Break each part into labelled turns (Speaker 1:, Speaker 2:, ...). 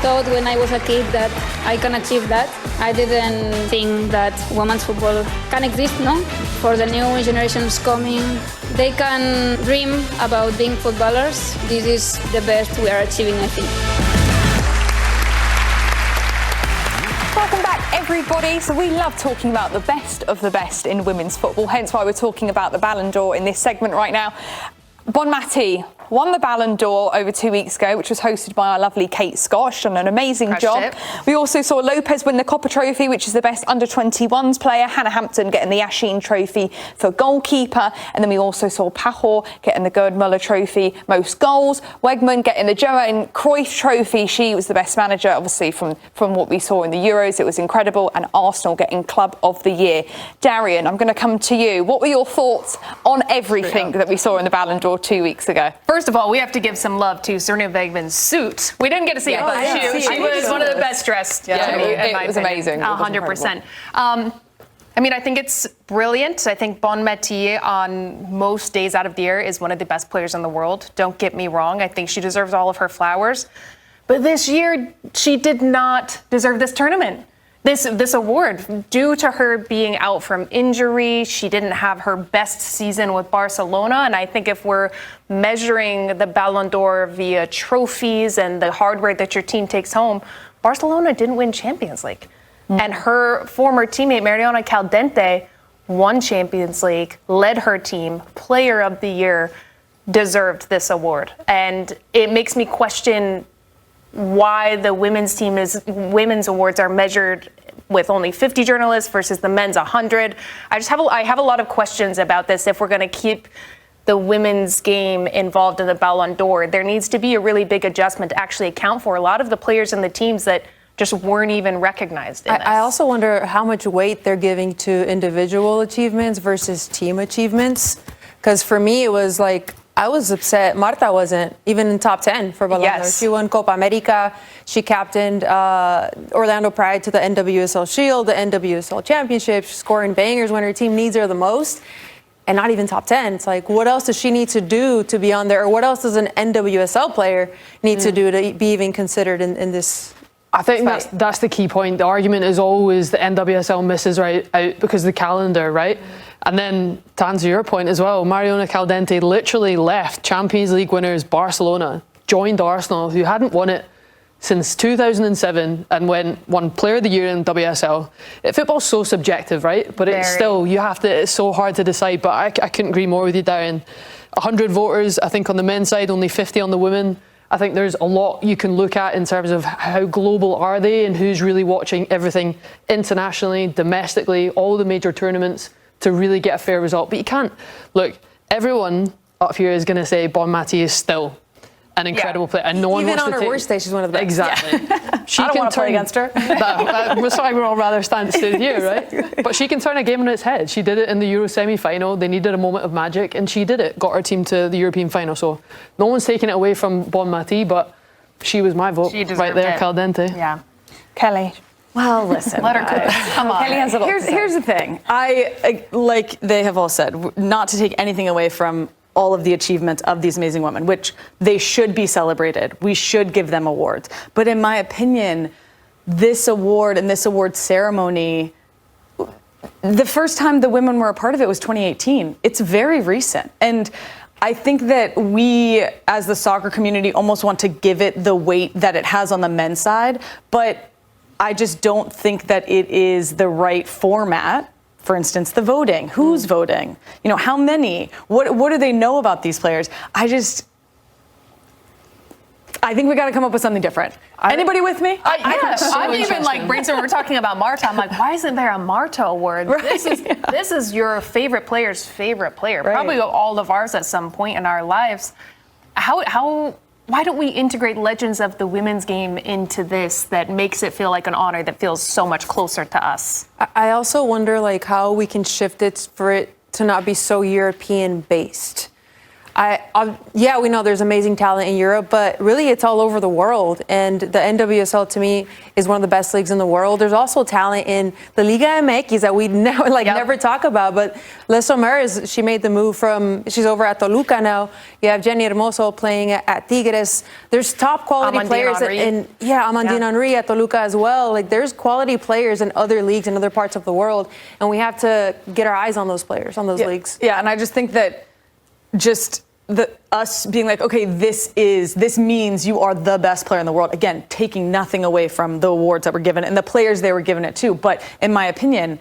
Speaker 1: thought when I was a kid that I can achieve that. I didn't think that women's football can exist, no? For the new generations coming, they can dream about being footballers. This is the best we are achieving, I think.
Speaker 2: Welcome back, everybody. So we love talking about the best of the best in women's football, hence why we're talking about the Ballon d'Or in this segment right now. Beattie won the Ballon d'Or over 2 weeks ago, which was hosted by our lovely Kate Scott, and an amazing job. We also saw Lopez win the Copper Trophy, which is the best under-21s player. Hannah Hampton getting the Yashin Trophy for goalkeeper. And then we also saw Pajor getting the Gerd Muller Trophy, most goals. Wegman getting the Johan Cruyff Trophy. She was the best manager, obviously, from what we saw in the Euros. It was incredible. And Arsenal getting Club of the Year. Darian, I'm going to come to you. What were your thoughts on everything that we saw in the Ballon d'Or 2 weeks ago?
Speaker 3: First of all, we have to give some love to Serena Wegman's suit. We didn't get to see it, but she was one of the best dressed to me, in my opinion.
Speaker 2: It was amazing.
Speaker 3: 100%. I mean, I think it's brilliant. I think Beattie on most days out of the year is one of the best players in the world. Don't get me wrong. I think she deserves all of her flowers. But this year, she did not deserve this tournament. This award, due to her being out from injury. She didn't have her best season with Barcelona. And I think if we're measuring the Ballon d'Or via trophies and the hardware that your team takes home, Barcelona didn't win Champions League. And her former teammate, Mariona Caldente, won Champions League, led her team, Player of the Year, deserved this award. And it makes me question why the women's awards are measured with only 50 journalists versus the men's 100. I have a lot of questions about this. If we're going to keep the women's game involved in the Ballon d'Or, there needs to be a really big adjustment to actually account for a lot of the players and the teams that just weren't even recognized in this.
Speaker 4: I also wonder how much weight they're giving to individual achievements versus team achievements. Because for me, it was like, I was upset. Marta wasn't even in top 10 for Ballon d'Or. She won Copa America. She captained Orlando Pride to the NWSL Shield, the NWSL Championship, scoring bangers when her team needs her the most. And not even top 10. It's like, what else does she need to do to be on there? Or what else does an NWSL player need to do to be even considered in this?
Speaker 5: I think that's the key point. The argument is always the NWSL misses out because of the calendar, right? And then to answer your point as well, Mariona Caldente literally left Champions League winners Barcelona, joined Arsenal, who hadn't won it since 2007, and won Player of the Year in WSL. Football's so subjective, right? But it's still, it's so hard to decide. But I couldn't agree more with you, Darren. 100 voters, I think, on the men's side, only 50 on the women. I think there's a lot you can look at in terms of how global are they and who's really watching everything internationally, domestically, all the major tournaments to really get a fair result. But you can't, look, everyone up here is going to say Beattie is still an incredible player. And no one
Speaker 4: even
Speaker 5: wants
Speaker 4: on
Speaker 5: to
Speaker 4: her worst day, she's one of the best.
Speaker 5: Exactly. She
Speaker 4: I don't want to play against her.
Speaker 5: That's why we're all rather stand still here, right? But she can turn a game on its head. She did it in the Euro semi-final. They needed a moment of magic, and she did it. Got her team to the European final. So no one's taking it away from Beattie, but she was my vote right there, Caldente.
Speaker 3: Yeah.
Speaker 2: Kelly.
Speaker 6: Well, listen.
Speaker 3: Let her cook. Come on.
Speaker 2: Kelly has a lot to say.
Speaker 6: Here's the thing. I, like they have all said, not to take anything away from all of the achievements of these amazing women, which they should be celebrated. We should give them awards. But in my opinion, this award and this award ceremony, the first time the women were a part of it was 2018. It's very recent. And I think that we, as the soccer community, almost want to give it the weight that it has on the men's side. But I just don't think that it is the right format. For instance, the voting. Who's voting? You know, how many? What do they know about these players? I think we got to come up with something different. Anybody with me?
Speaker 3: I'm even like brainstorming. We're talking about Marta. I'm like, why isn't there a Marta award?
Speaker 6: Right,
Speaker 3: this is your favorite player's favorite player. Right. Probably all of ours at some point in our lives. Why don't we integrate legends of the women's game into this that makes it feel like an honor that feels so much closer to us?
Speaker 4: I also wonder like how we can shift it for it to not be so European based. Yeah, we know there's amazing talent in Europe, but really it's all over the world. And the NWSL to me is one of the best leagues in the world. There's also talent in the Liga MX that we never talk about. But Les Omers, she made the move she's over at Toluca now. You have Jenny Hermoso playing at Tigres. There's top quality players Amandine Henry at Toluca as well. Like there's quality players in other leagues in other parts of the world, and we have to get our eyes on those players, on those leagues.
Speaker 6: Yeah, and I just think that us being like, okay, this means you are the best player in the world. Again, taking nothing away from the awards that were given and the players they were given it to. But in my opinion,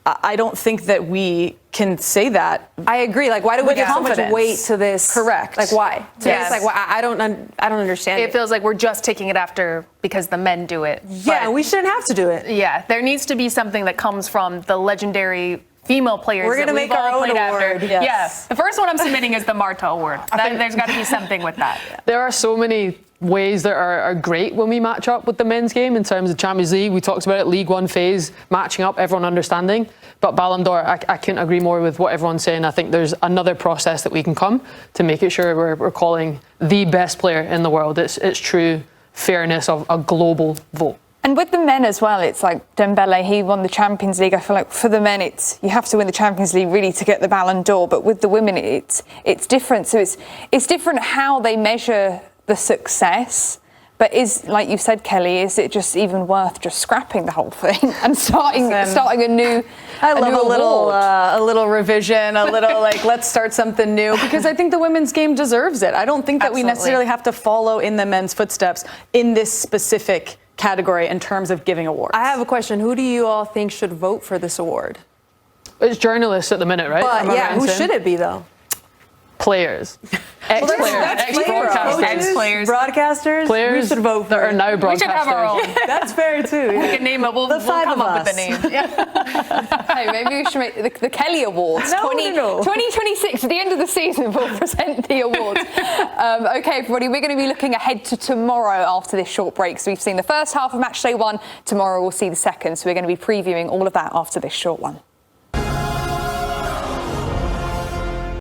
Speaker 6: I don't think that we can say that.
Speaker 4: I agree. Like, why do we give so much weight to this?
Speaker 6: Correct.
Speaker 4: Like, why? It's like, I don't understand.
Speaker 3: It feels like we're just taking it after because the men do it.
Speaker 4: Yeah, and we shouldn't have to do it.
Speaker 3: Yeah, there needs to be something that comes from the legendary female players.
Speaker 4: We're going to make our own award.
Speaker 3: Yes. Yeah. The first one I'm submitting is the Marta Award. There's got to be something with that.
Speaker 5: There are so many ways that are great when we match up with the men's game in terms of Champions League. We talked about it, League One phase, matching up, everyone understanding. But Ballon d'Or, I couldn't agree more with what everyone's saying. I think there's another process that we can come to make it sure we're calling the best player in the world. It's true fairness of a global vote.
Speaker 2: And with the men as well, it's like Dembele, he won the Champions League. I feel like for the men, you have to win the Champions League really to get the Ballon d'Or. But with the women, it's different. So it's different how they measure the success. But like you said, Kelly, is it just even worth just scrapping the whole thing and starting a new?
Speaker 6: I love a little revision, a little let's start something new, because I think the women's game deserves it. I don't think that we necessarily have to follow in the men's footsteps in this specific category in terms of giving awards.
Speaker 4: I have a question. Who do you all think should vote for this award?
Speaker 5: It's journalists at the minute, right?
Speaker 4: But who should it be though?
Speaker 5: Players.
Speaker 3: Ex-players.
Speaker 4: Broadcasters.
Speaker 5: Players
Speaker 4: we should vote for
Speaker 5: that are now broadcasters.
Speaker 3: We should have our own.
Speaker 4: That's fair too.
Speaker 3: We can name it. We'll come up with the name.
Speaker 2: Hey, maybe we should make the Kelly Awards.
Speaker 4: No.
Speaker 2: 2026, at the end of the season, we'll present the awards. Okay, everybody, we're going to be looking ahead to tomorrow after this short break. So we've seen the first half of Matchday 1. Tomorrow we'll see the second. So we're going to be previewing all of that after this short one.